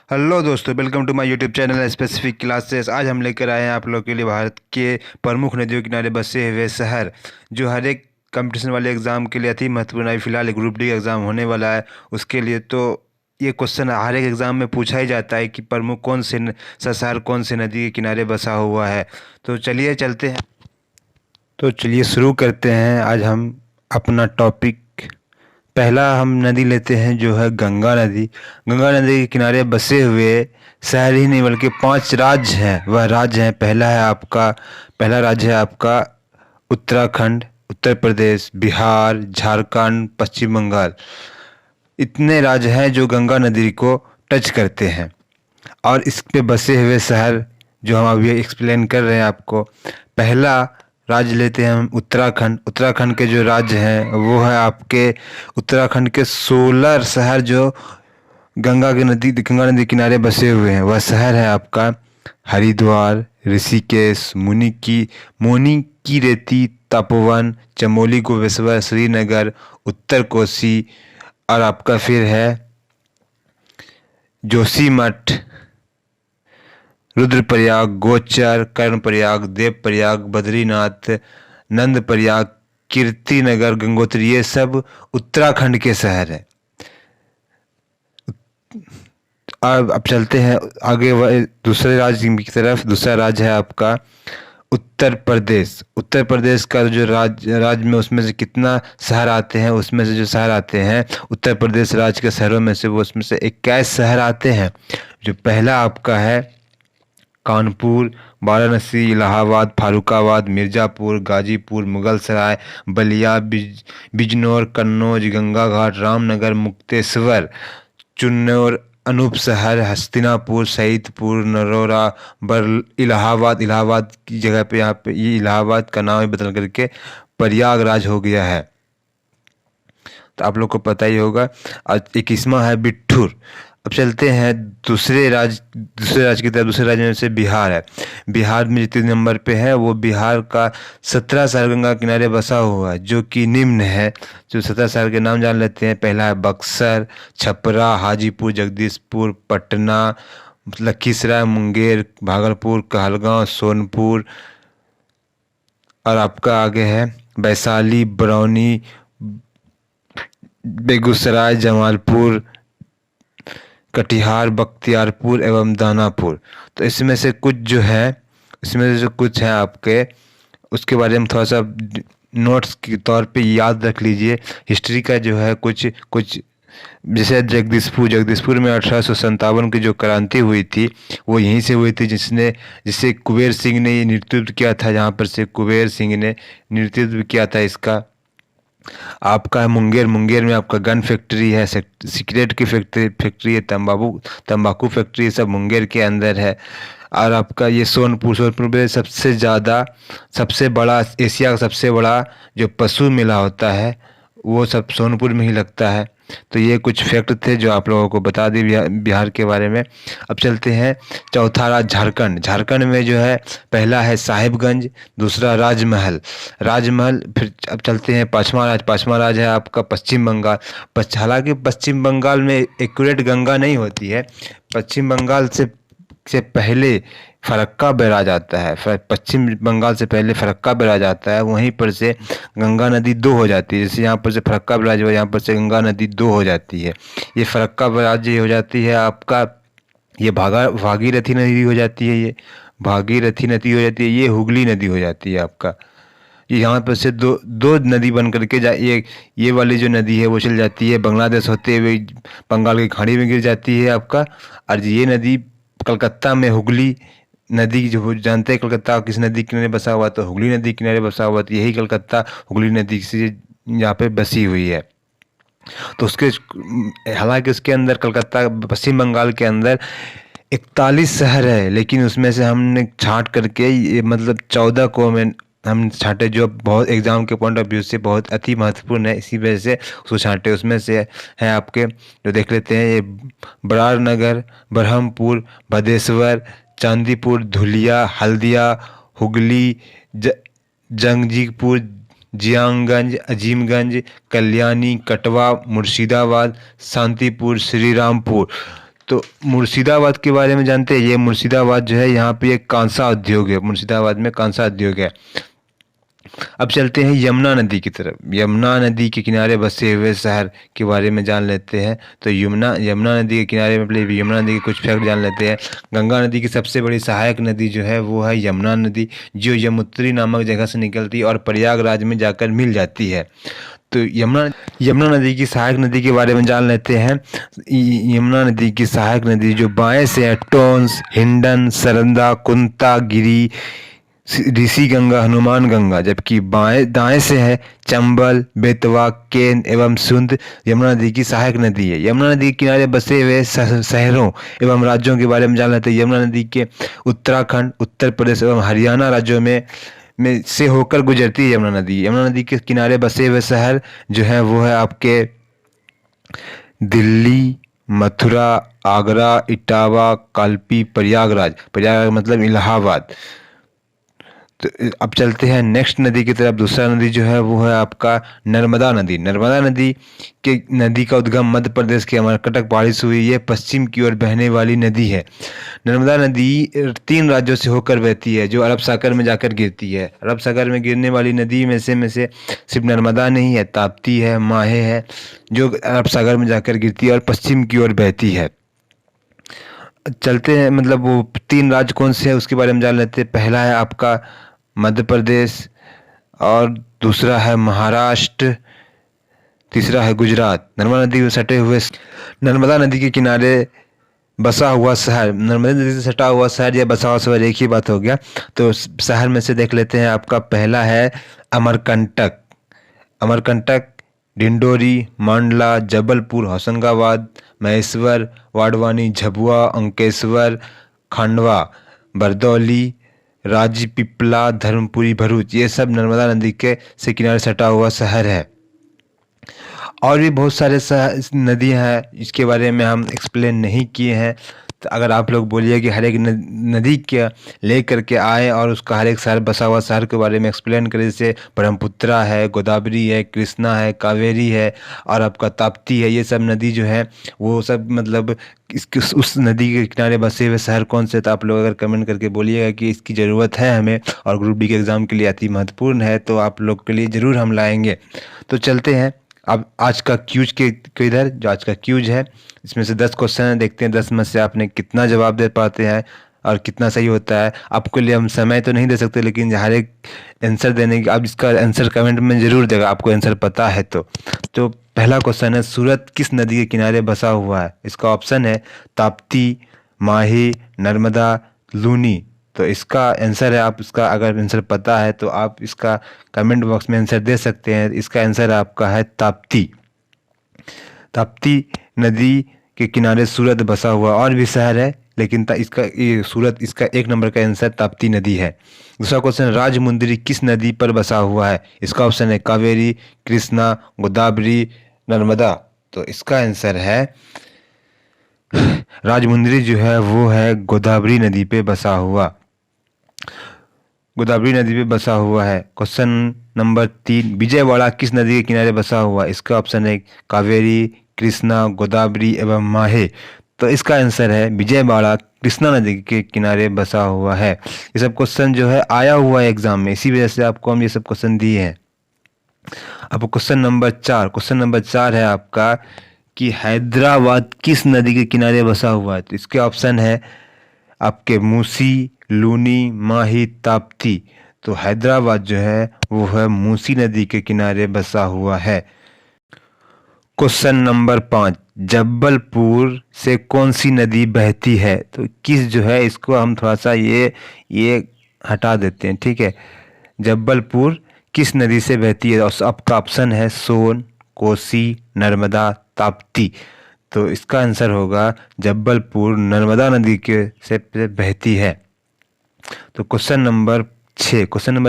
Hello दोस्तों, welcome to my YouTube channel specific classes. आज हम लेकर आए हैं आप लोगों के लिए भारत के प्रमुख नदियों के किनारे बसे हुए शहर, जो हर एक कंपटीशन वाले एग्ज़ाम के लिए अति महत्वपूर्ण है। फिलहाल ग्रुप डी एग्ज़ाम होने वाला है, उसके लिए तो ये क्वेश्चन हर एक एग्ज़ाम में पूछा ही जाता है कि प्रमुख कौन से सा शहर कौन से नदी के किनारे बसा हुआ है। तो चलिए चलते हैं। तो चलिए शुरू करते हैं। आज हम अपना टॉपिक पहला हम नदी लेते हैं, जो है गंगा नदी। गंगा नदी के किनारे बसे हुए शहर ही नहीं बल्कि 5 राज्य हैं। वह राज्य हैं, पहला राज्य है आपका उत्तराखंड, उत्तर प्रदेश, बिहार, झारखंड, पश्चिम बंगाल। इतने राज्य हैं जो गंगा नदी को टच करते हैं, और इस पे बसे हुए शहर जो हम अभी एक्सप्लेन कर रहे हैं आपको। पहला राज्य लेते हैं हम उत्तराखंड। उत्तराखंड के जो राज्य हैं वो है आपके उत्तराखंड के 16 शहर जो गंगा नदी किनारे बसे हुए हैं। वह शहर है आपका हरिद्वार, ऋषिकेश, मोनी की रेती, तपोवन, चमोली, गोपेश्वर, श्रीनगर, उत्तर कोसी, और आपका फिर है जोशीमठ, रुद्रप्रयाग, गोचर, कर्णप्रयाग, देवप्रयाग, बद्रीनाथ, नंदप्रयाग, कीर्तिनगर, गंगोत्री। ये सब उत्तराखंड के शहर हैं। अब चलते हैं आगे दूसरे राज्य की तरफ। दूसरा राज्य है आपका उत्तर प्रदेश। उत्तर प्रदेश का जो राज्य में उसमें से कितना शहर आते हैं, उसमें से जो शहर आते हैं उत्तर प्रदेश राज्य के शहरों में से, वो उसमें से 21 शहर आते हैं। जो पहला आपका है कानपुर, वाराणसी, इलाहाबाद, फारुखाबाद, मिर्ज़ापुर, गाजीपुर, मुगलसराय, बलिया, बिजनौर, कन्नौज, गंगा घाट, रामनगर, मुक्तेश्वर, चुन्नौर, अनूप शहर, हस्तिनापुर, सईदपुर, नरोरा, इलाहाबाद की जगह पे यहाँ पे ये इलाहाबाद का नाम ही बदल करके प्रयागराज हो गया है, तो आप लोग को पता ही होगा। और 21वां है बिट्ठूर। अब चलते हैं दूसरे राज्य की तरफ। दूसरे राज्य में से बिहार है। बिहार में जितने नंबर पे है, वो बिहार का 17 शहर गंगा किनारे बसा हुआ है, जो कि निम्न है। जो 17 शहर के नाम जान लेते हैं। पहला है बक्सर, छपरा, हाजीपुर, जगदीशपुर, पटना, लखीसराय, मुंगेर, भागलपुर, कहलगांव, सोनपुर, और आपका आगे है वैशाली, बरौनी, बेगूसराय, जमालपुर, कटिहार, बख्तियारपुर एवं दानापुर। तो इसमें से कुछ जो है, आपके उसके बारे में थोड़ा सा नोट्स के तौर पे याद रख लीजिए। हिस्ट्री का जो है कुछ कुछ, जैसे जगदीशपुर में 1857 की जो क्रांति हुई थी, वो यहीं से हुई थी, जिसे कुबेर सिंह ने नेतृत्व किया था। जहाँ पर से कुबेर सिंह ने नेतृत्व किया था इसका। आपका है मुंगेर में आपका गन फैक्ट्री है, सिगरेट की फैक्ट्री है, तंबाकू फैक्ट्री, सब मुंगेर के अंदर है। और आपका ये सोनपुर में सबसे बड़ा, एशिया का सबसे बड़ा जो पशु मेला होता है, वो सब सोनपुर में ही लगता है। तो ये कुछ फैक्ट थे जो आप लोगों को बता दी बिहार के बारे में। अब चलते हैं चौथा राज्य झारखंड। झारखंड में जो है पहला है साहिबगंज, दूसरा राजमहल। फिर अब चलते हैं पाँचवा राज्य है आपका पश्चिम बंगाल। हालांकि पश्चिम बंगाल में एक्यूरेट गंगा नहीं होती है। पश्चिम बंगाल से पहले फरक्का बैराज आता है। पश्चिम बंगाल से पहले फरक्का बैराज आता है, वहीं पर से गंगा नदी दो हो जाती है। जैसे यहाँ पर से फरक्का बैराज हुआ, यहाँ पर से गंगा नदी दो हो जाती है। ये फरक्का बैराज ये हो जाती है आपका, ये भागीरथी नदी हो जाती है, ये हुगली नदी हो जाती है आपका। यहाँ पर से दो नदी बन करके ये वाली जो नदी है वो चल जाती है बांग्लादेश होते हुए, बंगाल की खाड़ी में गिर जाती है आपका। और ये नदी कलकत्ता में हुगली नदी, जो जानते हैं कलकत्ता किस नदी किनारे बसा हुआ, तो हुगली नदी किनारे बसा हुआ। तो यही कलकत्ता हुगली नदी से यहाँ पे बसी हुई है। तो हालांकि उसके अंदर कलकत्ता पश्चिम बंगाल के अंदर 41 शहर है, लेकिन उसमें से हमने छांट करके ये मतलब 14 को हम छांटे, जो बहुत एग्जाम के पॉइंट ऑफ व्यू से बहुत अति महत्वपूर्ण है, इसी वजह से उसको छांटे। उसमें से हैं आपके जो देख लेते हैं, ये बरारनगर, ब्रह्मपुर, भदेश्वर, चांदीपुर, धुलिया, हल्दिया, हुगली, जंगजीपुर, जियांगंज, अजीमगंज, कल्याणी, कटवा, मुर्शिदाबाद, शांतिपुर, श्रीरामपुर। तो मुर्शिदाबाद के बारे में जानते हैं? ये मुर्शिदाबाद जो है यहाँ पे एक कांसा उद्योग है, मुर्शिदाबाद में कांसा उद्योग है। अब चलते हैं यमुना नदी की तरफ। यमुना नदी के किनारे बसे हुए शहर के बारे में जान लेते हैं। तो यमुना नदी के किनारे में मतलब यमुना नदी के कुछ फैक्ट जान लेते हैं। गंगा नदी की सबसे बड़ी सहायक नदी जो है वो है यमुना नदी, जो यमुत्री नामक जगह से निकलती है और प्रयागराज में जाकर मिल जाती है। तो यमुना नदी की सहायक नदी के बारे में जान लेते हैं। यमुना नदी की सहायक नदी जो बाएं से है टोंस, हिंडन, सरंदा, कुंता, गिरी, ऋषि गंगा, हनुमान गंगा, जबकि दाएं से है चंबल, बेतवा, केन एवं सुंद। यमुना नदी की सहायक नदी है। यमुना नदी के किनारे बसे हुए शहरों एवं राज्यों के बारे में जान लेते हैं। यमुना नदी के उत्तराखंड, उत्तर प्रदेश एवं हरियाणा राज्यों में से होकर गुजरती है यमुना नदी। यमुना नदी के किनारे बसे हुए शहर जो है वो है आपके दिल्ली, मथुरा, आगरा, इटावा, कालपी, प्रयागराज मतलब इलाहाबाद। तो अब चलते हैं नेक्स्ट नदी की तरफ। दूसरा नदी जो है वो है आपका नर्मदा नदी। नर्मदा नदी का उद्गम मध्य प्रदेश के अमरकंटक पहाड़ी से हुई। ये पश्चिम की ओर बहने वाली नदी है। नर्मदा नदी 3 राज्यों से होकर बहती है जो अरब सागर में जाकर गिरती है। अरब सागर में गिरने वाली नदी में से सिर्फ नर्मदा नहीं है, ताप्ती है, माहे है, जो अरब सागर में जाकर गिरती है और पश्चिम की ओर बहती है। चलते हैं मतलब वो 3 राज्य कौन से हैं उसके बारे में जान लेते हैं। पहला है आपका मध्य प्रदेश, और दूसरा है महाराष्ट्र, तीसरा है गुजरात। नर्मदा नदी के किनारे बसा हुआ शहर, नर्मदा नदी से सटा हुआ शहर या बसा हुआ शहर एक ही बात हो गया। तो शहर में से देख लेते हैं। आपका पहला है अमरकंटक, डिंडोरी, मंडला, जबलपुर, होशंगाबाद, महेश्वर, वाडवानी, झबुआ, अंकेश्वर, खंडवा, बरदौली, राजपीपला, धर्मपुरी, भरूच, ये सब नर्मदा नदी के से किनारे सटा हुआ शहर है। और भी बहुत सारे नदियाँ हैं, इसके बारे में हम एक्सप्लेन नहीं किए हैं। तो अगर आप लोग बोलिए कि हर एक नदी के ले करके आए और उसका हर एक शहर, बसा हुआ शहर के बारे में एक्सप्लेन करें, जैसे ब्रह्मपुत्रा है, गोदावरी है, कृष्णा है, कावेरी है और आपका ताप्ती है, ये सब नदी जो है वो सब मतलब उस नदी के किनारे बसे हुए शहर कौन से। तो आप लोग अगर कमेंट करके बोलिएगा कि इसकी ज़रूरत है हमें और ग्रुप डी के एग्ज़ाम के लिए अति महत्वपूर्ण है, तो आप लोग के लिए ज़रूर हम लाएंगे। तो चलते हैं अब आज का क्यूज के इधर। जो आज का क्यूज है इसमें से 10 क्वेश्चन है, देखते हैं 10 में से आपने कितना जवाब दे पाते हैं और कितना सही होता है। आपके लिए हम समय तो नहीं दे सकते, लेकिन हर एक आंसर देने की, आप इसका आंसर कमेंट में ज़रूर देगा आपको आंसर पता है तो पहला क्वेश्चन है, सूरत किस नदी के किनारे बसा हुआ है? इसका ऑप्शन है ताप्ती, माही, नर्मदा, लूनी। तो इसका आंसर है, आप इसका अगर आंसर पता है तो आप इसका कमेंट बॉक्स में आंसर दे सकते हैं। इसका आंसर आपका है ताप्ती। ताप्ती नदी के किनारे सूरत बसा हुआ। और भी शहर है लेकिन सूरत इसका 1 नंबर का आंसर ताप्ती नदी है। दूसरा क्वेश्चन, राजमुंदरी किस नदी पर बसा हुआ है? इसका ऑप्शन है कावेरी, कृष्णा, गोदावरी, नर्मदा। तो इसका आंसर है राजमुंदरी जो है वो है गोदावरी नदी पे बसा हुआ। गोदावरी नदी पे बसा हुआ है। क्वेश्चन नंबर 3, विजयवाड़ा किस नदी के किनारे बसा हुआ? इसका ऑप्शन है कावेरी, कृष्णा, गोदावरी एवं माहे। तो इसका आंसर है विजयवाड़ा कृष्णा नदी के किनारे बसा हुआ है। ये सब क्वेश्चन जो है आया हुआ है एग्जाम में, इसी वजह से आपको हम ये सब क्वेश्चन दिए हैं। अब क्वेश्चन नंबर 4 है आपका कि हैदराबाद किस नदी के किनारे बसा हुआ है? तो इसके ऑप्शन है आपके मूसी, लूनी, माही, ताप्ती। तो हैदराबाद जो है वो है मूसी नदी के किनारे बसा हुआ है। क्वेश्चन नंबर 5, जबलपुर से कौन सी नदी बहती है? तो किस जो है इसको हम थोड़ा सा ये हटा देते हैं, ठीक है। जबलपुर किस नदी से बहती है? और आपका ऑप्शन है सोन, कोसी, नर्मदा, ताप्ती। तो इसका आंसर होगा जबलपुर नर्मदा नदी के से बहती है। तो क्वेश्चन नंबर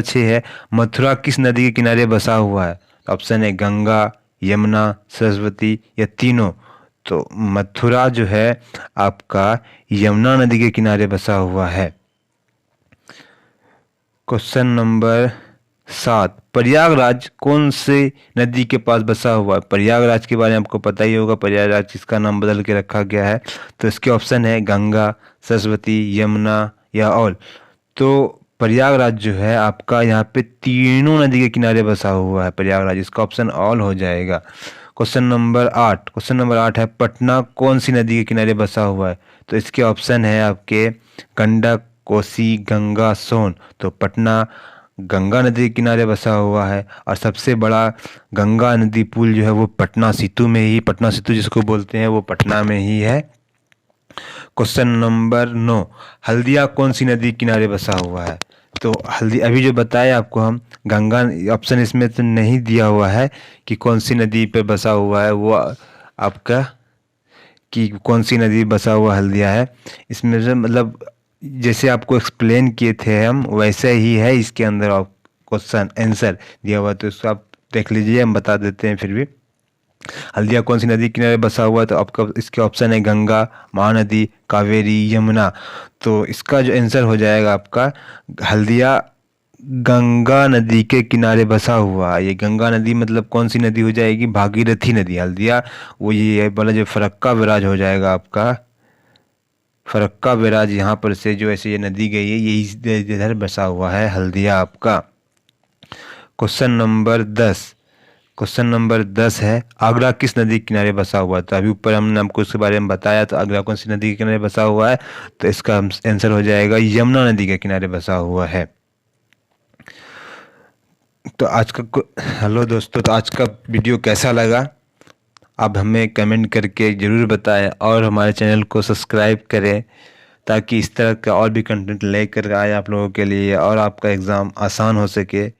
6 है, मथुरा किस नदी के किनारे बसा हुआ है? ऑप्शन है गंगा, यमुना, सरस्वती या तीनों। तो मथुरा जो है आपका यमुना नदी के किनारे बसा हुआ है। क्वेश्चन नंबर 7 प्रयागराज कौन से नदी के पास बसा हुआ है? प्रयागराज के बारे में आपको पता ही होगा, प्रयागराज इसका नाम बदल के रखा गया है। तो इसके ऑप्शन है गंगा, सरस्वती, यमुना या और। तो प्रयागराज जो है आपका यहाँ पे तीनों नदी के किनारे बसा हुआ है प्रयागराज, इसका ऑप्शन ऑल हो जाएगा। क्वेश्चन नंबर 8 है पटना कौन सी नदी के किनारे बसा हुआ है? तो इसके ऑप्शन है आपके गंडक, कोसी, गंगा, सोन। तो पटना गंगा नदी के किनारे बसा हुआ है और सबसे बड़ा गंगा नदी पुल जो है वो पटना सेतु जिसको बोलते हैं वो पटना में ही है। क्वेश्चन नंबर 9 हल्दिया कौन सी नदी किनारे बसा हुआ है? तो हल्दी अभी जो बताया आपको हम गंगा, ऑप्शन इसमें तो नहीं दिया हुआ है कि कौन सी नदी पे बसा हुआ है वो आपका, कि कौन सी नदी बसा हुआ हल्दिया है। इसमें से मतलब जैसे आपको एक्सप्लेन किए थे हम वैसे ही है इसके अंदर क्वेश्चन आंसर दिया हुआ, तो इसको आप देख लीजिए, हम बता देते हैं फिर भी। हल्दिया कौन सी नदी किनारे बसा हुआ है? तो आपका इसके ऑप्शन है गंगा, महानदी, कावेरी, यमुना। तो इसका जो आंसर हो जाएगा आपका हल्दिया गंगा नदी के किनारे बसा हुआ है। ये गंगा नदी मतलब कौन सी नदी हो जाएगी? भागीरथी नदी। हल्दिया वो ये वाला जो फरक्का बैराज हो जाएगा आपका, फरक्का बैराज यहाँ पर से जो ऐसे ये नदी गई है यही इधर बसा हुआ है हल्दिया आपका। क्वेश्चन नंबर 10 है आगरा किस नदी के किनारे बसा हुआ है? तो अभी ऊपर हमने आपको उसके बारे में बताया, तो आगरा कौन सी नदी के किनारे बसा हुआ है? तो इसका आंसर हो जाएगा यमुना नदी के किनारे बसा हुआ है। तो हेलो दोस्तों, तो आज का वीडियो कैसा लगा आप हमें कमेंट करके ज़रूर बताएं और हमारे चैनल को सब्सक्राइब करें ताकि इस तरह का और भी कंटेंट लेकर आए आप लोगों के लिए और आपका एग्ज़ाम आसान हो सके।